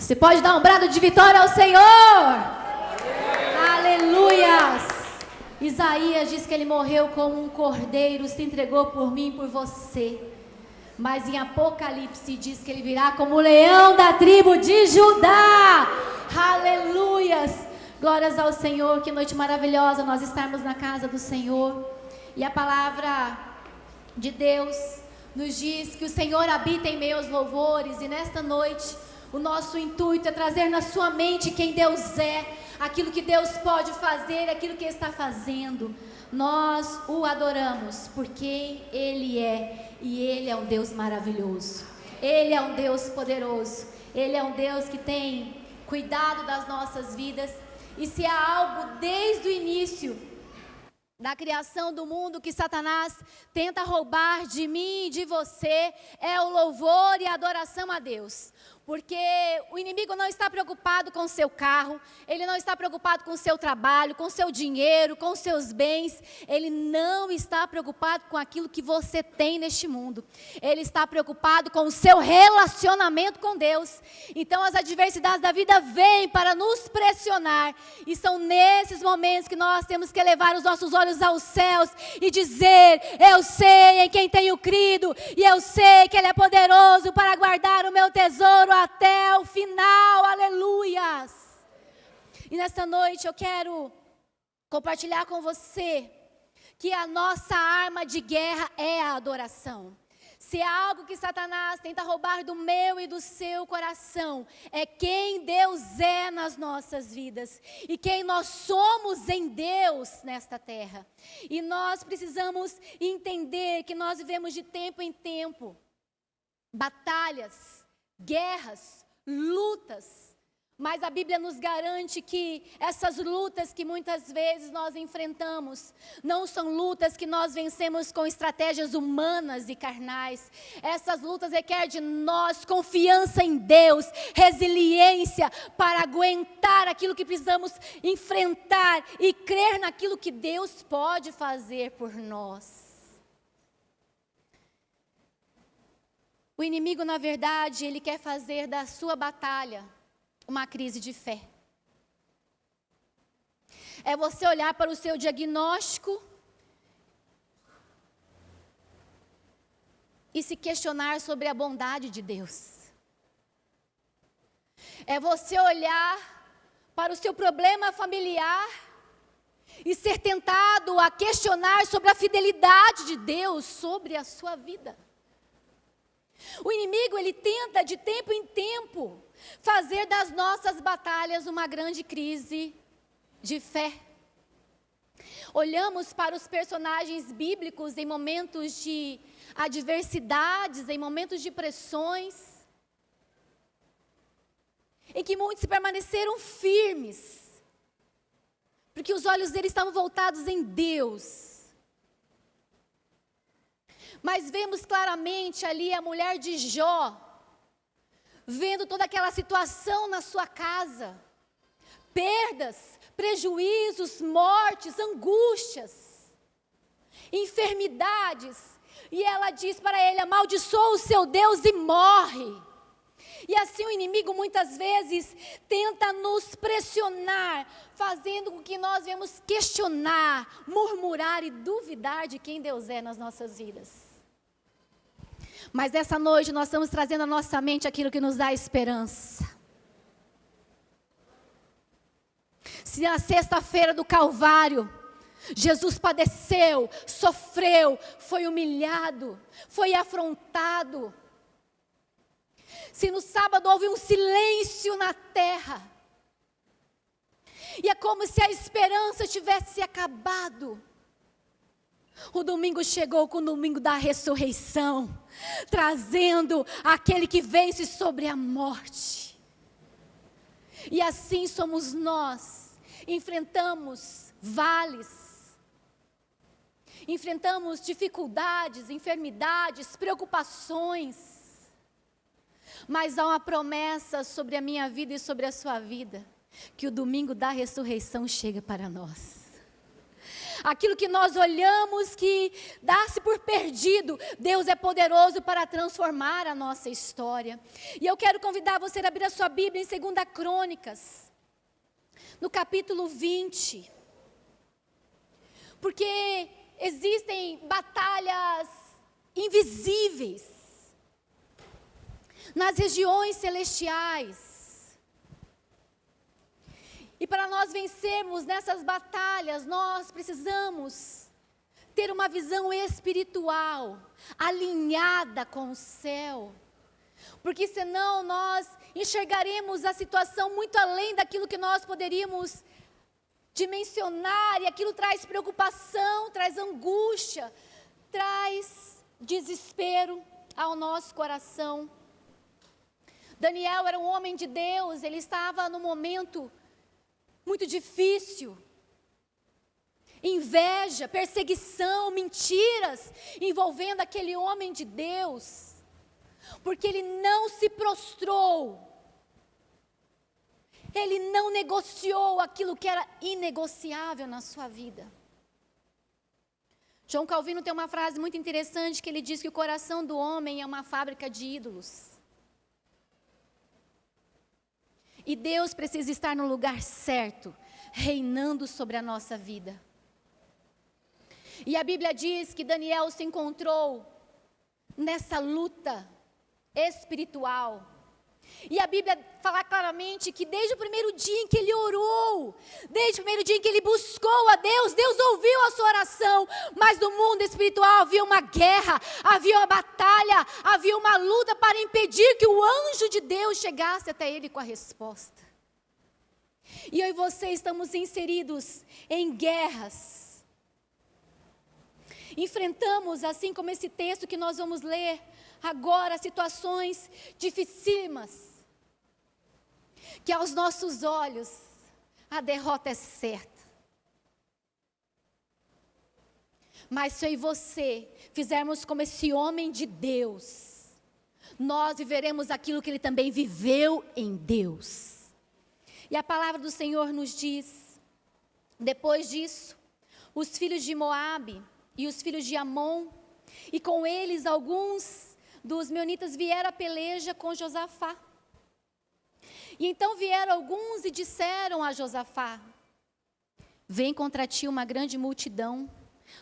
Você pode dar um brado de vitória ao Senhor? Aleluias! Isaías diz que ele morreu como um cordeiro, se entregou por mim e por você. Mas em Apocalipse diz que ele virá como o leão da tribo de Judá. Aleluias! Glórias ao Senhor, que noite maravilhosa nós estarmos na casa do Senhor. E a palavra de Deus nos diz que o Senhor habita em meus louvores. E nesta noite o nosso intuito é trazer na sua mente quem Deus é, aquilo que Deus pode fazer, aquilo que Ele está fazendo. Nós o adoramos por quem Ele é, e Ele é um Deus maravilhoso, Ele é um Deus poderoso, Ele é um Deus que tem cuidado das nossas vidas. E se há algo desde o início da criação do mundo que Satanás tenta roubar de mim e de você, é o louvor e a adoração a Deus. Porque o inimigo não está preocupado com o seu carro, ele não está preocupado com o seu trabalho, com o seu dinheiro, com os seus bens. Ele não está preocupado com aquilo que você tem neste mundo. Ele está preocupado com o seu relacionamento com Deus. Então as adversidades da vida vêm para nos pressionar. E são nesses momentos que nós temos que levar os nossos olhos aos céus e dizer: eu sei em quem tenho crido, e eu sei que Ele é poderoso para guardar o meu tesouro até o final, aleluias. E nesta noite eu quero compartilhar com você que a nossa arma de guerra é a adoração. Se há algo que Satanás tenta roubar do meu e do seu coração, é quem Deus é nas nossas vidas e quem nós somos em Deus nesta terra. E nós precisamos entender que nós vivemos de tempo em tempo batalhas, guerras, lutas, mas a Bíblia nos garante que essas lutas que muitas vezes nós enfrentamos, não são lutas que nós vencemos com estratégias humanas e carnais. Essas lutas requerem de nós confiança em Deus, resiliência para aguentar aquilo que precisamos enfrentar e crer naquilo que Deus pode fazer por nós. O inimigo, na verdade, ele quer fazer da sua batalha uma crise de fé. É você olhar para o seu diagnóstico e se questionar sobre a bondade de Deus. É você olhar para o seu problema familiar e ser tentado a questionar sobre a fidelidade de Deus sobre a sua vida. O inimigo, ele tenta de tempo em tempo fazer das nossas batalhas uma grande crise de fé. Olhamos para os personagens bíblicos em momentos de adversidades, em momentos de pressões, em que muitos permaneceram firmes, porque os olhos deles estavam voltados em Deus. Mas vemos claramente ali a mulher de Jó, vendo toda aquela situação na sua casa, perdas, prejuízos, mortes, angústias, enfermidades, e ela diz para ele: amaldiçoa o seu Deus e morre. E assim o inimigo muitas vezes tenta nos pressionar, fazendo com que nós venhamos questionar, murmurar e duvidar de quem Deus é nas nossas vidas. Mas nessa noite nós estamos trazendo à nossa mente aquilo que nos dá esperança. Se na sexta-feira do Calvário, Jesus padeceu, sofreu, foi humilhado, foi afrontado. Se no sábado houve um silêncio na terra, e é como se a esperança tivesse acabado, o domingo chegou com o domingo da ressurreição, trazendo aquele que vence sobre a morte. E assim somos nós, enfrentamos vales, enfrentamos dificuldades, enfermidades, preocupações, mas há uma promessa sobre a minha vida e sobre a sua vida, que o domingo da ressurreição chega para nós. Aquilo que nós olhamos que dá-se por perdido, Deus é poderoso para transformar a nossa história. E eu quero convidar você a abrir a sua Bíblia em 2 Crônicas, no capítulo 20. Porque existem batalhas invisíveis nas regiões celestiais. E para nós vencermos nessas batalhas, nós precisamos ter uma visão espiritual, alinhada com o céu. Porque senão nós enxergaremos a situação muito além daquilo que nós poderíamos dimensionar. E aquilo traz preocupação, traz angústia, traz desespero ao nosso coração. Daniel era um homem de Deus, ele estava no momento muito difícil, inveja, perseguição, mentiras, envolvendo aquele homem de Deus, porque ele não se prostrou, ele não negociou aquilo que era inegociável na sua vida. João Calvino tem uma frase muito interessante, que ele diz que o coração do homem é uma fábrica de ídolos. E Deus precisa estar no lugar certo, reinando sobre a nossa vida. E a Bíblia diz que Daniel se encontrou nessa luta espiritual. E a Bíblia fala claramente que desde o primeiro dia em que ele orou, desde o primeiro dia em que ele buscou a Deus, Deus ouviu a sua oração. Mas no mundo espiritual havia uma guerra, havia uma batalha, havia uma luta para impedir que o anjo de Deus chegasse até ele com a resposta. E eu e você estamos inseridos em guerras. Enfrentamos, assim como esse texto que nós vamos ler agora, situações dificílimas, que aos nossos olhos a derrota é certa. Mas se eu e você fizermos como esse homem de Deus, nós viveremos aquilo que ele também viveu em Deus. E a palavra do Senhor nos diz, depois disso, os filhos de Moabe e os filhos de Amon, e com eles alguns dos meunitas vieram a peleja com Josafá. E então vieram alguns e disseram a Josafá: vem contra ti uma grande multidão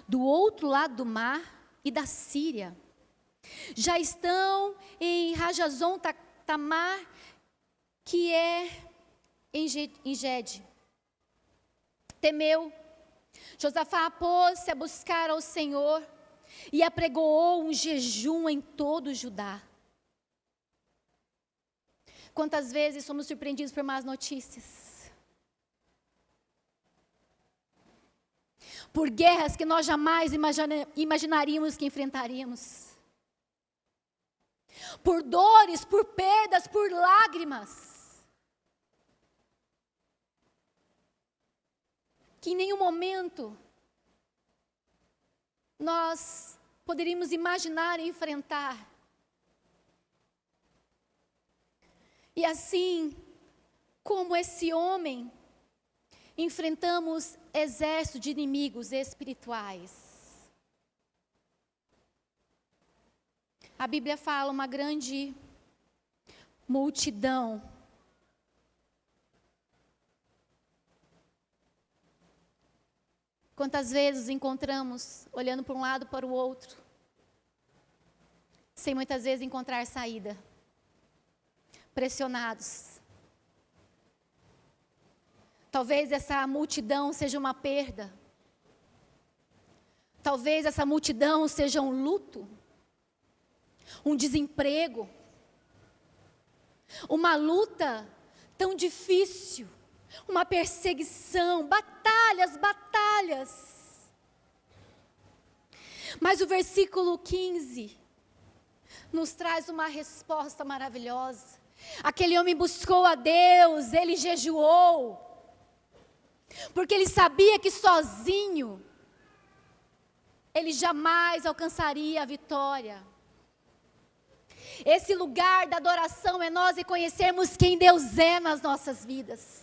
do outro lado do mar e da Síria. Já estão em Rajazon Tamar, que é em Gede. Temeu. Josafá pôs-se a buscar ao Senhor e apregoou um jejum em todo o Judá. Quantas vezes somos surpreendidos por más notícias? Por guerras que nós jamais imaginaríamos que enfrentaríamos. Por dores, por perdas, por lágrimas. Que em nenhum momento nós poderíamos imaginar e enfrentar. E assim como esse homem, enfrentamos exércitos de inimigos espirituais. A Bíblia fala uma grande multidão. Quantas vezes nos encontramos olhando para um lado para o outro, sem muitas vezes encontrar saída, pressionados. Talvez essa multidão seja uma perda. Talvez essa multidão seja um luto, um desemprego, uma luta tão difícil, uma perseguição, batalhas. Mas o versículo 15 nos traz uma resposta maravilhosa. Aquele homem buscou a Deus, ele jejuou, porque ele sabia que sozinho ele jamais alcançaria a vitória. Esse lugar da adoração é nós reconhecermos quem Deus é nas nossas vidas.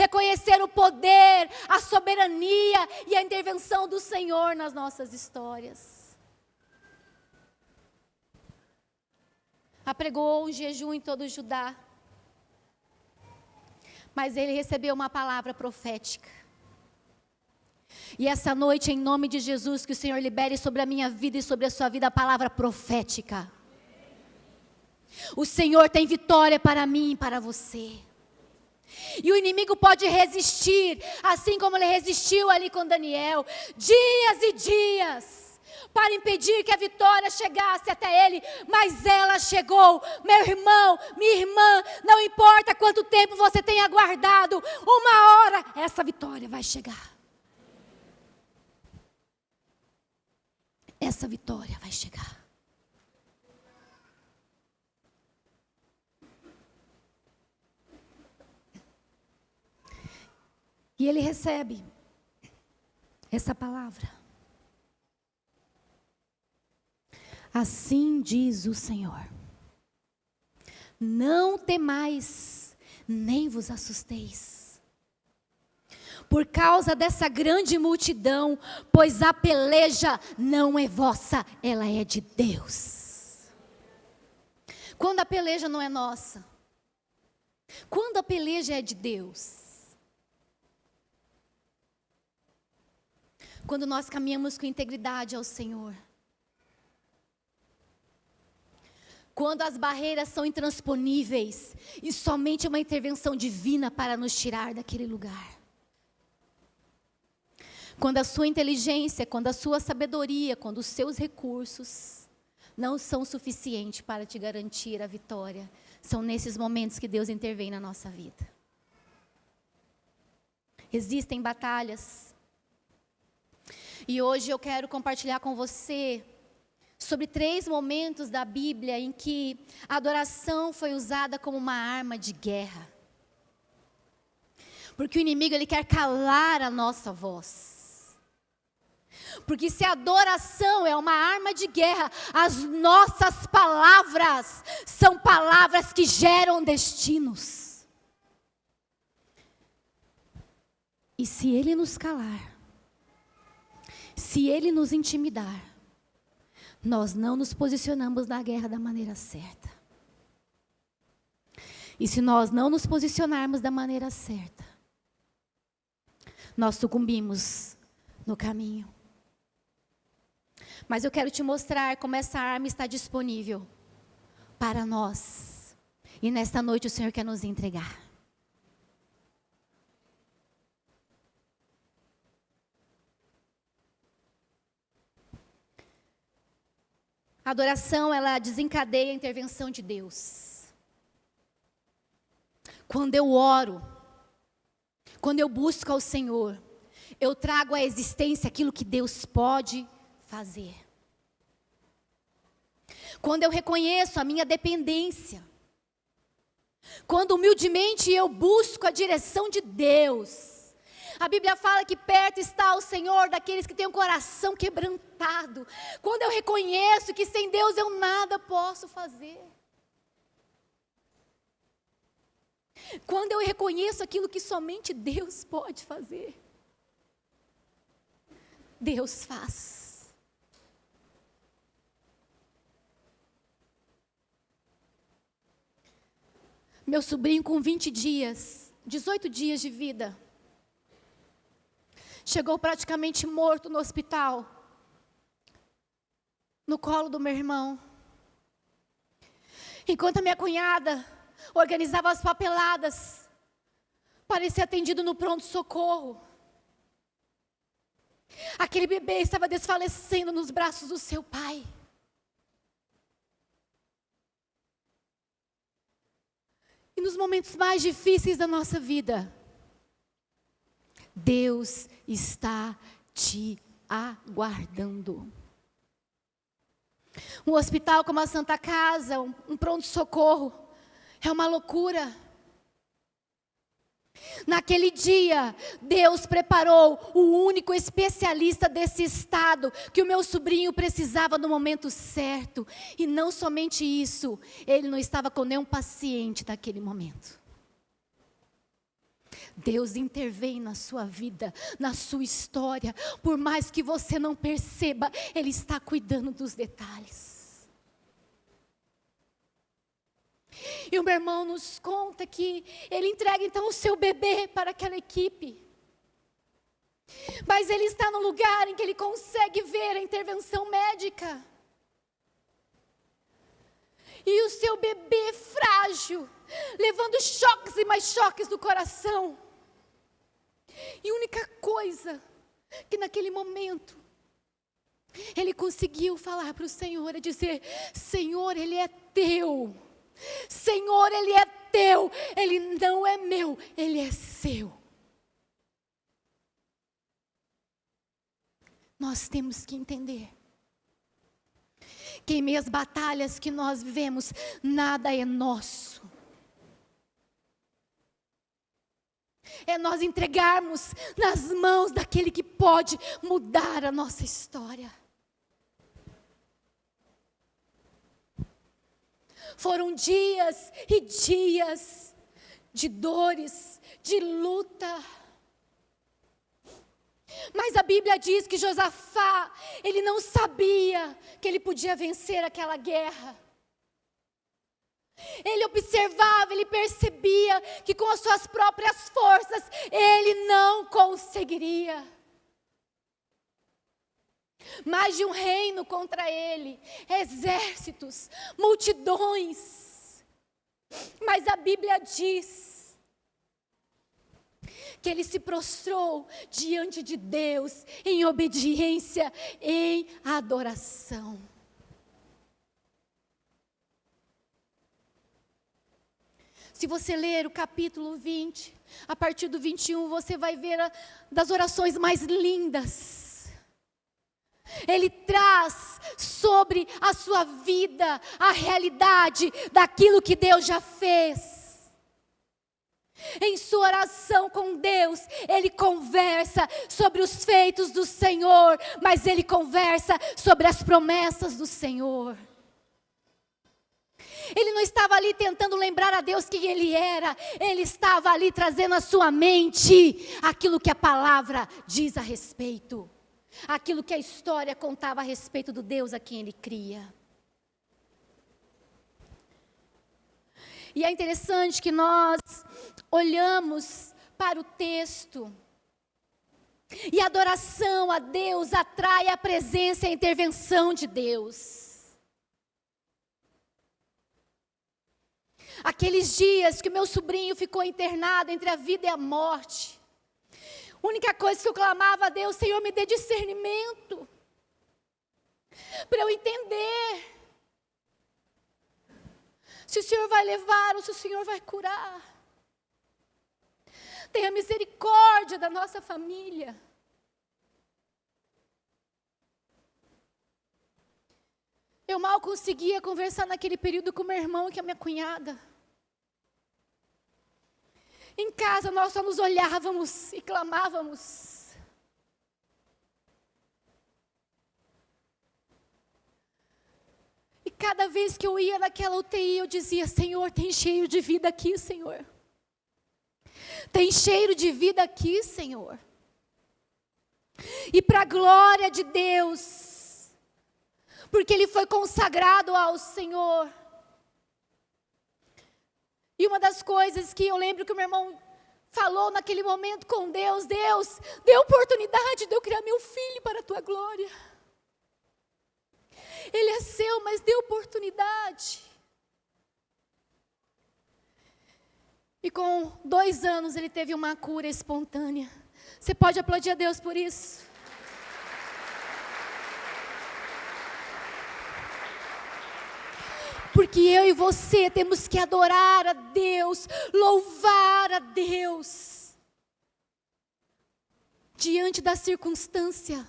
reconhecer o poder, a soberania e a intervenção do Senhor nas nossas histórias. Apregou um jejum em todo o Judá, mas ele recebeu uma palavra profética. E essa noite, em nome de Jesus, que o Senhor libere sobre a minha vida e sobre a sua vida a palavra profética. O Senhor tem vitória para mim e para você. E o inimigo pode resistir, assim como ele resistiu ali com Daniel, dias e dias, para impedir que a vitória chegasse até ele, mas ela chegou. Meu irmão, minha irmã, não importa quanto tempo você tenha aguardado, uma hora essa vitória vai chegar. Essa vitória vai chegar. E ele recebe essa palavra. Assim diz o Senhor: não temais, nem vos assusteis, por causa dessa grande multidão, pois a peleja não é vossa, ela é de Deus. Quando a peleja não é nossa? Quando a peleja é de Deus? Quando nós caminhamos com integridade ao Senhor. Quando as barreiras são intransponíveis e somente uma intervenção divina para nos tirar daquele lugar. Quando a sua inteligência, quando a sua sabedoria, quando os seus recursos não são suficientes para te garantir a vitória. São nesses momentos que Deus intervém na nossa vida. Existem batalhas. E hoje eu quero compartilhar com você sobre 3 momentos da Bíblia em que a adoração foi usada como uma arma de guerra. Porque o inimigo ele quer calar a nossa voz. Porque se a adoração é uma arma de guerra, as nossas palavras são palavras que geram destinos. E se ele nos calar, se ele nos intimidar, nós não nos posicionamos na guerra da maneira certa. E se nós não nos posicionarmos da maneira certa, nós sucumbimos no caminho. Mas eu quero te mostrar como essa arma está disponível para nós. E nesta noite o Senhor quer nos entregar. A adoração, ela desencadeia a intervenção de Deus. Quando eu oro, quando eu busco ao Senhor, eu trago à existência aquilo que Deus pode fazer. Quando eu reconheço a minha dependência, quando humildemente eu busco a direção de Deus, a Bíblia fala que perto está o Senhor daqueles que têm o coração quebrantado. Quando eu reconheço que sem Deus eu nada posso fazer. Quando eu reconheço aquilo que somente Deus pode fazer. Deus faz. Meu sobrinho com 20 dias, 18 dias de vida, chegou praticamente morto no hospital, no colo do meu irmão. Enquanto a minha cunhada organizava as papeladas para ser atendido no pronto-socorro, aquele bebê estava desfalecendo nos braços do seu pai. E nos momentos mais difíceis da nossa vida, Deus está te aguardando. Um hospital como a Santa Casa, um pronto-socorro, é uma loucura. Naquele dia, Deus preparou o único especialista desse estado que o meu sobrinho precisava no momento certo. E não somente isso, ele não estava com nenhum paciente naquele momento. Deus intervém na sua vida, na sua história. Por mais que você não perceba, Ele está cuidando dos detalhes. E o meu irmão nos conta que ele entrega então o seu bebê para aquela equipe. Mas ele está no lugar em que ele consegue ver a intervenção médica. E o seu bebê frágil, levando choques e mais choques do coração. E a única coisa que naquele momento ele conseguiu falar para o Senhor é dizer: Senhor, Ele é teu. Senhor, Ele é teu. Ele não é meu, Ele é seu. Nós temos que entender que em meio às batalhas que nós vivemos, nada é nosso. É nós entregarmos nas mãos daquele que pode mudar a nossa história. Foram dias e dias de dores, de luta. Mas a Bíblia diz que Josafá, ele não sabia que ele podia vencer aquela guerra. Ele observava, ele percebia que com as suas próprias forças, ele não conseguiria. Mais de um reino contra ele, exércitos, multidões. Mas a Bíblia diz que ele se prostrou diante de Deus em obediência, em adoração. Se você ler o capítulo 20, a partir do 21, você vai ver das orações mais lindas. Ele traz sobre a sua vida a realidade daquilo que Deus já fez. Em sua oração com Deus, ele conversa sobre os feitos do Senhor, mas ele conversa sobre as promessas do Senhor. Ele não estava ali tentando lembrar a Deus quem ele era, ele estava ali trazendo à sua mente aquilo que a palavra diz a respeito, aquilo que a história contava a respeito do Deus a quem ele cria. E é interessante que nós olhamos para o texto, e a adoração a Deus atrai a presença e a intervenção de Deus. Aqueles dias que o meu sobrinho ficou internado entre a vida e a morte, a única coisa que eu clamava a Deus: Senhor, me dê discernimento, para eu entender se o Senhor vai levar ou se o Senhor vai curar. Tenha misericórdia da nossa família. Eu mal conseguia conversar naquele período com meu irmão e com a minha cunhada. Em casa nós só nos olhávamos e clamávamos. E cada vez que eu ia naquela UTI, eu dizia: Senhor, tem cheiro de vida aqui, Senhor. Tem cheiro de vida aqui, Senhor. E para a glória de Deus, porque ele foi consagrado ao Senhor. E uma das coisas que eu lembro que o meu irmão falou naquele momento com Deus: Deus, dê oportunidade de eu criar meu filho para a tua glória. Ele é seu, mas dê oportunidade. E com 2 anos ele teve uma cura espontânea. Você pode aplaudir a Deus por isso? Porque eu e você temos que adorar a Deus, louvar a Deus, diante da circunstância,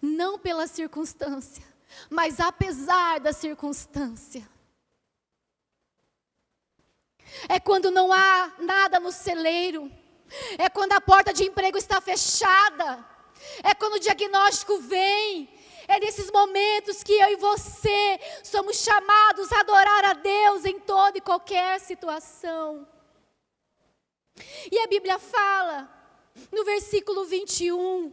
não pela circunstância, mas apesar da circunstância. É quando não há nada no celeiro, é quando a porta de emprego está fechada, é quando o diagnóstico vem. É nesses momentos que eu e você somos chamados a adorar a Deus em toda e qualquer situação. E a Bíblia fala, no versículo 21,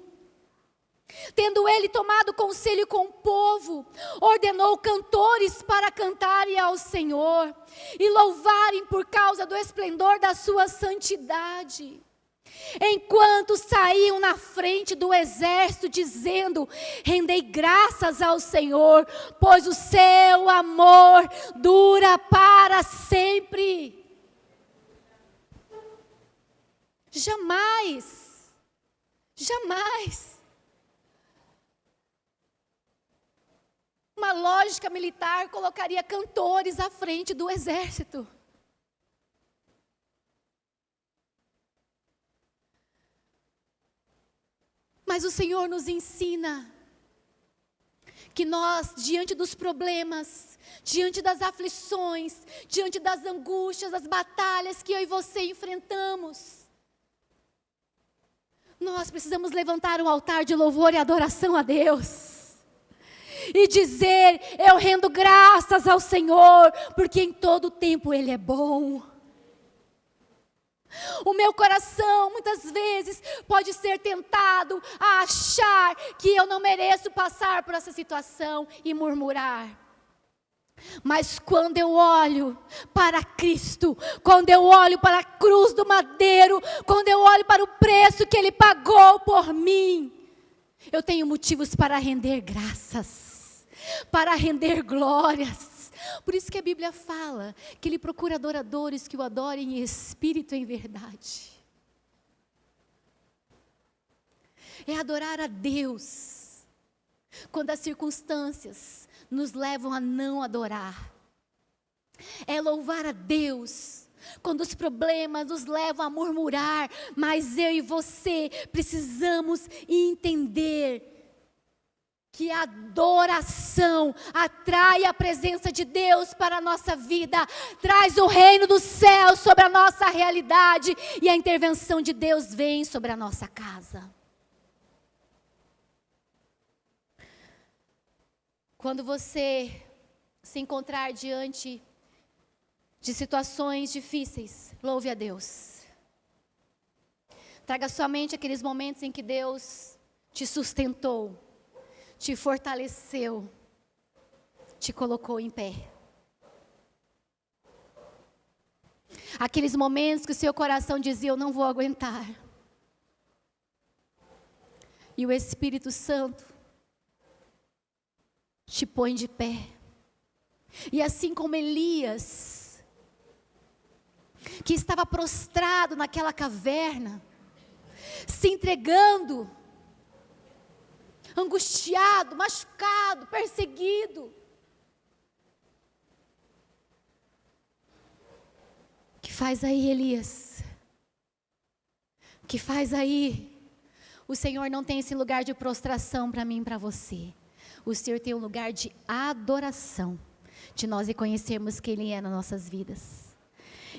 tendo ele tomado conselho com o povo, ordenou cantores para cantarem ao Senhor e louvarem por causa do esplendor da sua santidade. Enquanto saíam na frente do exército, dizendo: rendei graças ao Senhor, pois o seu amor dura para sempre. Jamais, jamais, uma lógica militar colocaria cantores à frente do exército. Mas o Senhor nos ensina que nós, diante dos problemas, diante das aflições, diante das angústias, das batalhas que eu e você enfrentamos, nós precisamos levantar um altar de louvor e adoração a Deus. E dizer: eu rendo graças ao Senhor, porque em todo tempo Ele é bom. O meu coração muitas vezes pode ser tentado a achar que eu não mereço passar por essa situação e murmurar. Mas quando eu olho para Cristo, quando eu olho para a cruz do madeiro, quando eu olho para o preço que Ele pagou por mim, eu tenho motivos para render graças, para render glórias. Por isso que a Bíblia fala que Ele procura adoradores que o adorem em espírito e em verdade. É adorar a Deus quando as circunstâncias nos levam a não adorar. É louvar a Deus quando os problemas nos levam a murmurar. Mas eu e você precisamos entender que a adoração atrai a presença de Deus para a nossa vida, traz o reino do céu sobre a nossa realidade, e a intervenção de Deus vem sobre a nossa casa. Quando você se encontrar diante de situações difíceis, louve a Deus. Traga à sua mente aqueles momentos em que Deus te sustentou, te fortaleceu, te colocou em pé. Aqueles momentos que o seu coração dizia: eu não vou aguentar. E o Espírito Santo te põe de pé. E assim como Elias, que estava prostrado naquela caverna, se entregando, angustiado, machucado, perseguido. O que faz aí, Elias? O que faz aí? O Senhor não tem esse lugar de prostração para mim e para você. O Senhor tem um lugar de adoração, de nós reconhecermos quem Ele é nas nossas vidas.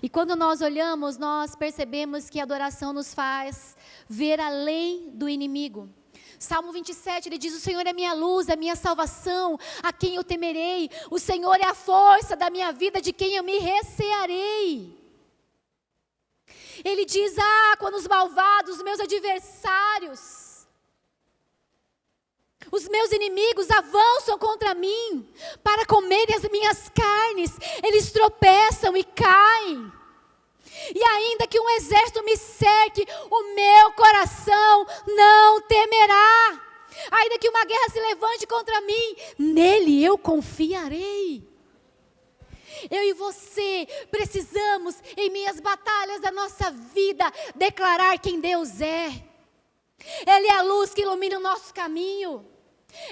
E quando nós olhamos, nós percebemos que a adoração nos faz ver além do inimigo. Salmo 27, ele diz: o Senhor é minha luz, a minha salvação, a quem eu temerei. O Senhor é a força da minha vida, de quem eu me recearei. Ele diz: quando os malvados, os meus adversários, os meus inimigos avançam contra mim, para comerem as minhas carnes, eles tropeçam e caem. E ainda que um exército me cerque, o meu coração não temerá. Ainda que uma guerra se levante contra mim, nele eu confiarei. Eu e você precisamos, em meias batalhas da nossa vida, declarar quem Deus é. Ele é a luz que ilumina o nosso caminho.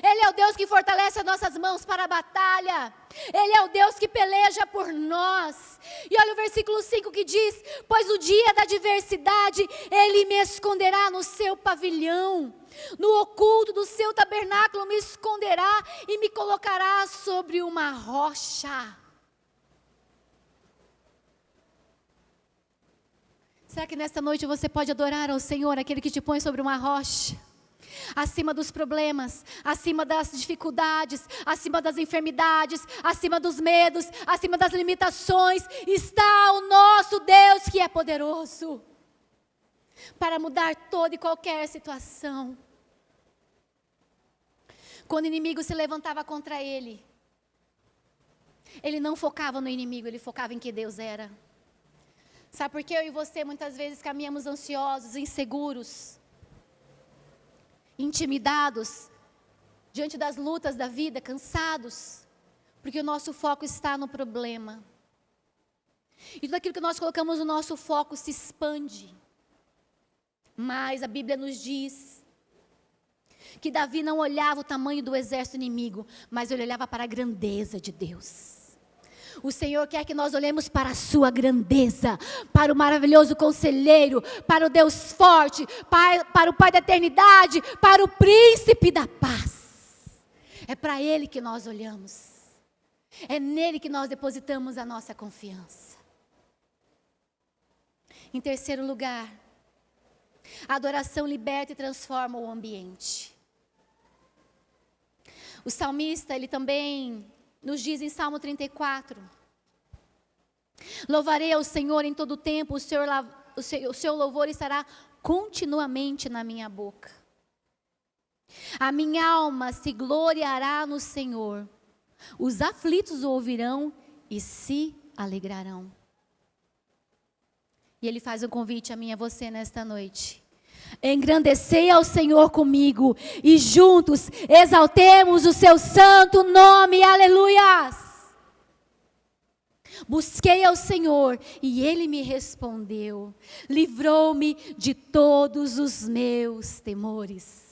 Ele é o Deus que fortalece as nossas mãos para a batalha. Ele é o Deus que peleja por nós. E olha o versículo 5 que diz: pois no dia da adversidade Ele me esconderá no seu pavilhão, no oculto do seu tabernáculo me esconderá e me colocará sobre uma rocha. Será que nesta noite você pode adorar ao Senhor, aquele que te põe sobre uma rocha? Acima dos problemas, acima das dificuldades, acima das enfermidades, acima dos medos, acima das limitações, está o nosso Deus que é poderoso. para mudar toda e qualquer situação. Quando o inimigo se levantava contra ele, ele não focava no inimigo, ele focava em quem Deus era. Sabe por que eu e você muitas vezes caminhamos ansiosos, inseguros, intimidados, diante das lutas da vida, cansados? Porque o nosso foco está no problema. E tudo aquilo que nós colocamos no nosso foco se expande. Mas a Bíblia nos diz que Davi não olhava o tamanho do exército inimigo, mas ele olhava para a grandeza de Deus. O Senhor quer que nós olhemos para a sua grandeza, para o maravilhoso conselheiro, para o Deus forte, para o Pai da eternidade, para o príncipe da paz. É para Ele que nós olhamos. É nele que nós depositamos a nossa confiança. Em terceiro lugar, a adoração liberta e transforma o ambiente. O salmista, ele também nos diz em Salmo 34, louvarei ao Senhor em todo o tempo, o seu louvor estará continuamente na minha boca. A minha alma se gloriará no Senhor, os aflitos o ouvirão e se alegrarão. E ele faz um convite a mim e a você nesta noite. Engrandecei ao Senhor comigo e juntos exaltemos o seu santo nome, aleluias. Busquei ao Senhor e Ele me respondeu, livrou-me de todos os meus temores.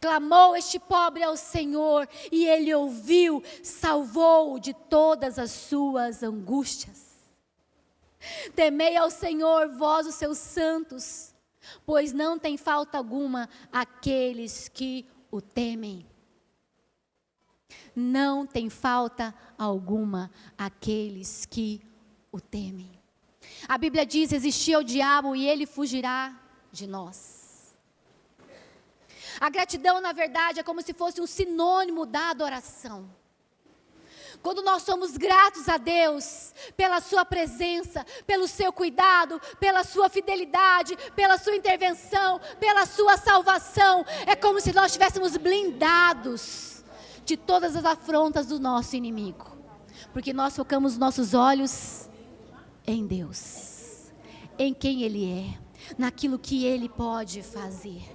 Clamou este pobre ao Senhor e Ele ouviu, salvou-o de todas as suas angústias. Temei ao Senhor, vós os seus santos, pois não tem falta alguma aqueles que o temem. Não tem falta alguma aqueles que o temem. A Bíblia diz, resistir ao diabo e ele fugirá de nós. A gratidão, na verdade, é como se fosse um sinônimo da adoração. Quando nós somos gratos a Deus pela sua presença, pelo seu cuidado, pela sua fidelidade, pela sua intervenção, pela sua salvação, é como se nós estivéssemos blindados de todas as afrontas do nosso inimigo. Porque nós focamos nossos olhos em Deus, em quem Ele é, naquilo que Ele pode fazer.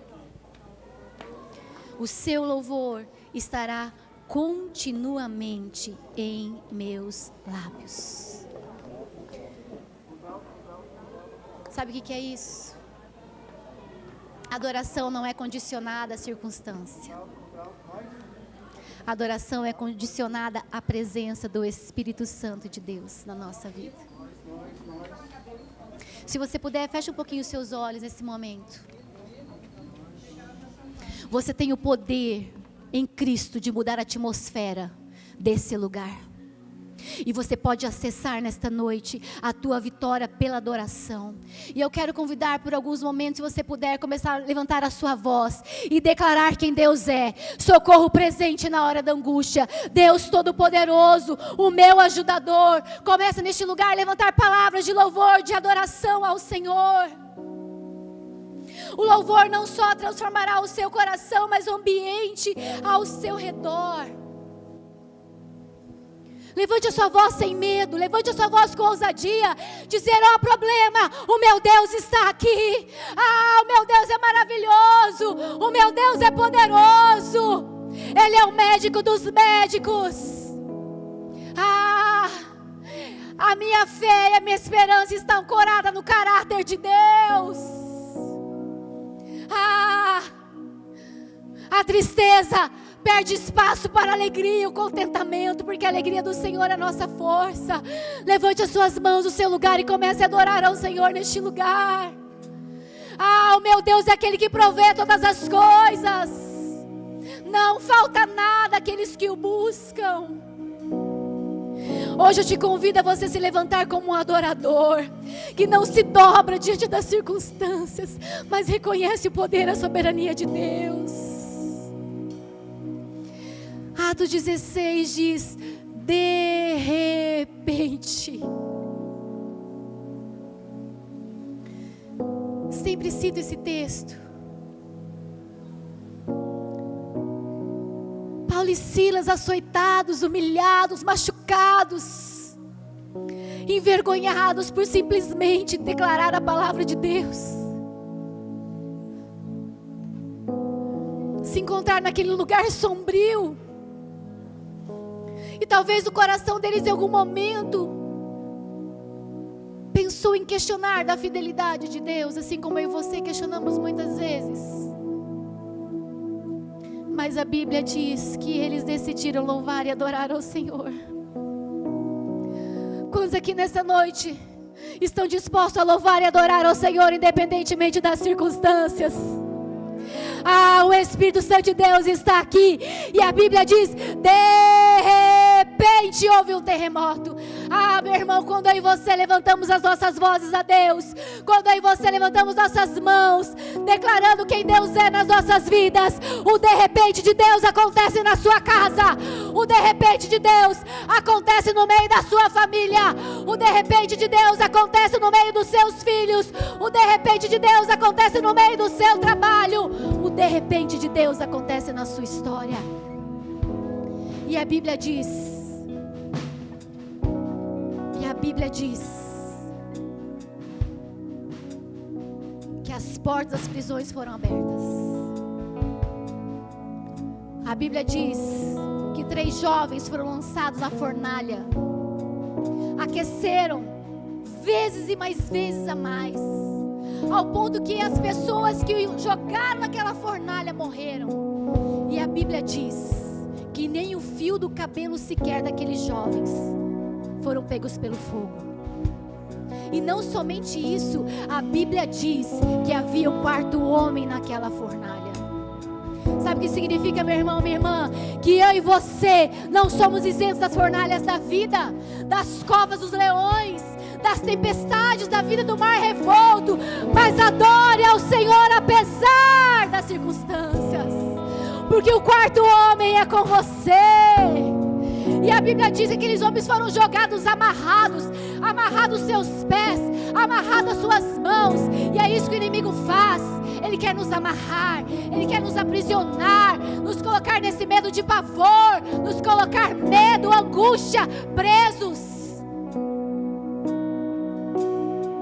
O seu louvor estará continuamente em meus lábios. Sabe o que é isso? Adoração não é condicionada à circunstância. Adoração é condicionada à presença do Espírito Santo de Deus na nossa vida. Se você puder, feche um pouquinho os seus olhos nesse momento. Você tem o poder em Cristo de mudar a atmosfera desse lugar. E você pode acessar nesta noite a tua vitória pela adoração. E eu quero convidar por alguns momentos, se você puder, começar a levantar a sua voz e declarar quem Deus é. Socorro presente na hora da angústia. Deus Todo-Poderoso, o meu ajudador. Começa neste lugar a levantar palavras de louvor, de adoração ao Senhor. O louvor não só transformará o seu coração, mas o ambiente ao seu redor. Levante a sua voz sem medo, levante a sua voz com ousadia, dizer, ó problema, o meu Deus está aqui. Ah, o meu Deus é maravilhoso, o meu Deus é poderoso, Ele é o médico dos médicos. Ah, a minha fé e a minha esperança estão ancoradas no caráter de Deus. Ah, a tristeza perde espaço para a alegria e o contentamento, porque a alegria do Senhor é a nossa força. Levante as suas mãos do seu lugar e comece a adorar ao Senhor neste lugar. Ah, o meu Deus é aquele que provê todas as coisas. Não falta nada àqueles que o buscam. Hoje eu te convido a você se levantar como um adorador, que não se dobra diante das circunstâncias, mas reconhece o poder e a soberania de Deus. Atos 16 diz, de repente. sempre cito esse texto. Paulo e Silas açoitados, humilhados, machucados, envergonhados por simplesmente declarar a palavra de Deus. Se encontrar naquele lugar sombrio. E talvez o coração deles em algum momento pensou em questionar da fidelidade de Deus, assim como eu e você questionamos muitas vezes. Mas a Bíblia diz que eles decidiram louvar e adorar ao Senhor. Quantos aqui nessa noite estão dispostos a louvar e adorar ao Senhor, independentemente das circunstâncias? Ah, o Espírito Santo de Deus está aqui. E a Bíblia diz: de repente houve um terremoto. Ah, meu irmão, quando eu e você levantamos as nossas vozes a Deus, quando eu e você levantamos nossas mãos, declarando quem Deus é nas nossas vidas, o de repente de Deus acontece na sua casa. O de repente de Deus acontece no meio da sua família. O de repente de Deus acontece no meio dos seus filhos. O de repente de Deus acontece no meio do seu trabalho. O de repente de Deus acontece na sua história. E a Bíblia diz que as portas das prisões foram abertas. A Bíblia diz que 3 jovens foram lançados na fornalha, aqueceram vezes e mais vezes a mais, ao ponto que as pessoas que jogaram naquela fornalha morreram. E a Bíblia diz que nem o fio do cabelo sequer daqueles jovens foram pegos pelo fogo. E não somente isso, a Bíblia diz que havia um 4º homem naquela fornalha. Sabe o que significa, meu irmão, minha irmã? Que eu e você não somos isentos das fornalhas da vida, das covas dos leões, das tempestades da vida, do mar revolto. Mas adore ao Senhor apesar das circunstâncias, porque o 4º homem é com você. E a Bíblia diz que aqueles homens foram jogados amarrados seus pés, amarrados as suas mãos. E é isso que o inimigo faz. Ele quer nos amarrar, ele quer nos aprisionar, nos colocar nesse medo de pavor, nos colocar medo, angústia, presos.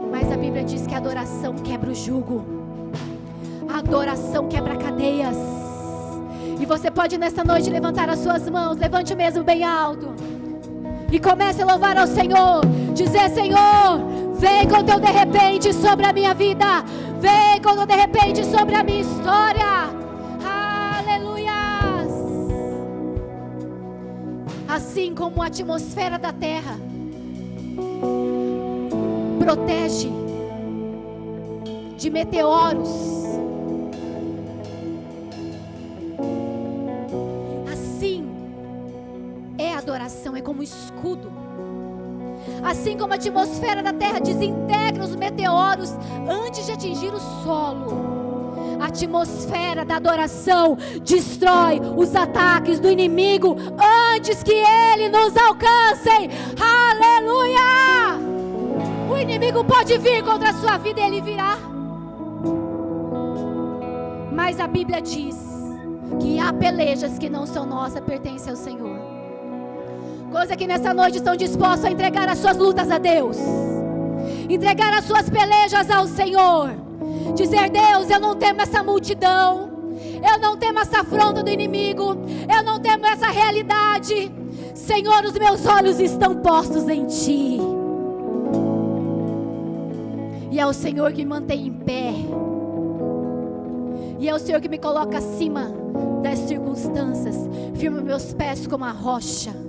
Mas a Bíblia diz que a adoração quebra o jugo, a adoração quebra cadeias. E você pode nessa noite levantar as suas mãos, levante mesmo bem alto, e comece a louvar ao Senhor, dizer: Senhor, vem com o teu de repente sobre a minha vida, vem com o teu de repente sobre a minha história. Aleluia! Assim como a atmosfera da terra protege de meteoros, adoração é como um escudo. Assim como a atmosfera da terra desintegra os meteoros antes de atingir o solo, a atmosfera da adoração destrói os ataques do inimigo antes que ele nos alcance. Aleluia! O inimigo pode vir contra a sua vida e ele virá, mas a Bíblia diz que há pelejas que não são nossas, pertencem ao Senhor. Coisa que nessa noite estão dispostos a entregar as suas lutas a Deus, entregar as suas pelejas ao Senhor, dizer: Deus, eu não temo essa multidão, eu não temo essa afronta do inimigo, eu não temo essa realidade. Senhor, os meus olhos estão postos em Ti, e é o Senhor que me mantém em pé, e é o Senhor que me coloca acima das circunstâncias, firma meus pés como a rocha.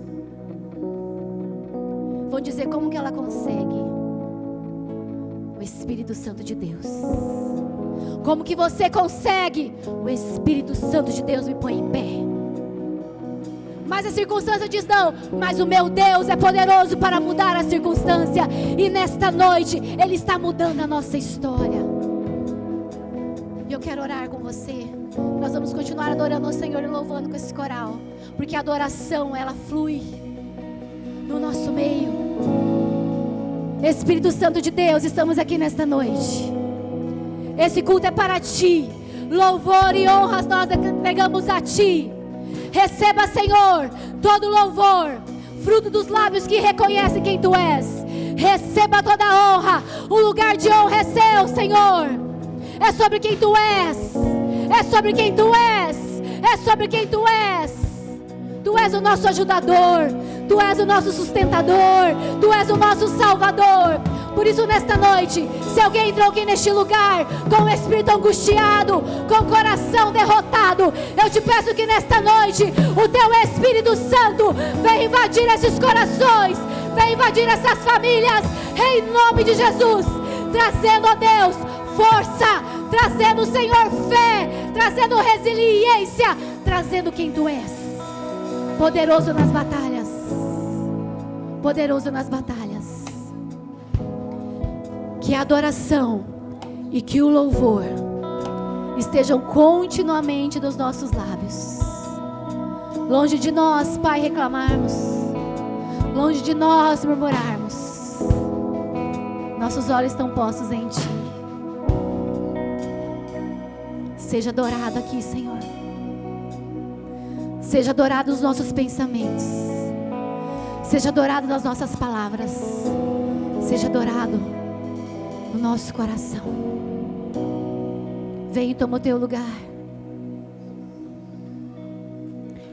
Vão dizer: como que ela consegue? O Espírito Santo de Deus. Como que você consegue? O Espírito Santo de Deus me põe em pé. Mas a circunstância diz não, mas o meu Deus é poderoso para mudar a circunstância. E nesta noite Ele está mudando a nossa história. E eu quero orar com você. Nós vamos continuar adorando ao Senhor e louvando com esse coral, porque a adoração, ela flui no nosso meio. Espírito Santo de Deus, estamos aqui nesta noite. Esse culto é para Ti. Louvor e honras nós entregamos a Ti. Receba, Senhor, todo louvor, fruto dos lábios que reconhecem quem Tu és. Receba toda a honra. O lugar de honra é seu, Senhor. É sobre quem Tu és. É sobre quem Tu és. É sobre quem Tu és. Tu és o nosso ajudador. Tu és o nosso sustentador. Tu és o nosso salvador. Por isso, nesta noite, se alguém entrou aqui neste lugar com o espírito angustiado, com o coração derrotado, eu te peço que nesta noite o Teu Espírito Santo venha invadir esses corações, venha invadir essas famílias, em nome de Jesus, trazendo, ó Deus, força, trazendo, Senhor, fé, trazendo resiliência, trazendo quem Tu és, poderoso nas batalhas, poderoso nas batalhas. Que a adoração e que o louvor estejam continuamente dos nossos lábios. Longe de nós, Pai, reclamarmos. Longe de nós murmurarmos. Nossos olhos estão postos em Ti. Seja adorado aqui, Senhor. Seja adorado os nossos pensamentos. Seja adorado nas nossas palavras. Seja adorado no nosso coração. Vem e toma o Teu lugar.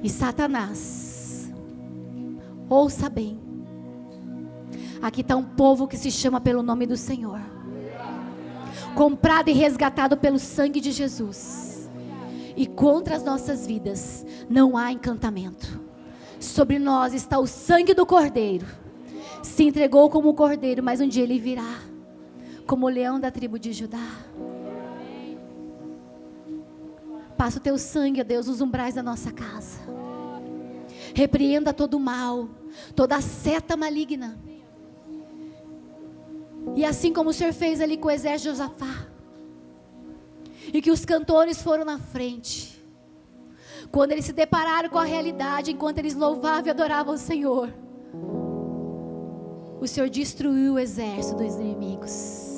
E Satanás, ouça bem. Aqui está um povo que se chama pelo nome do Senhor, comprado e resgatado pelo sangue de Jesus. E contra as nossas vidas não há encantamento. Sobre nós está o sangue do Cordeiro. Se entregou como Cordeiro, mas um dia Ele virá como o leão da tribo de Judá. Passa o Teu sangue, ó Deus, nos umbrais da nossa casa. Repreenda todo o mal, toda a seta maligna. E assim como o Senhor fez ali com o exército de Josafá, e que os cantores foram na frente, quando eles se depararam com a realidade, enquanto eles louvavam e adoravam o Senhor, o Senhor destruiu o exército dos inimigos.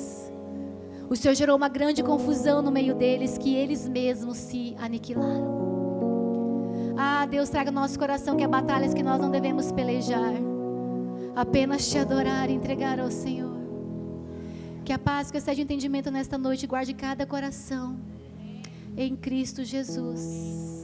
O Senhor gerou uma grande confusão no meio deles, que eles mesmos se aniquilaram. Ah, Deus, traga no nosso coração que há batalhas que nós não devemos pelejar, apenas Te adorar e entregar ao Senhor. Que a paz que excede o entendimento nesta noite guarde cada coração, em Cristo Jesus.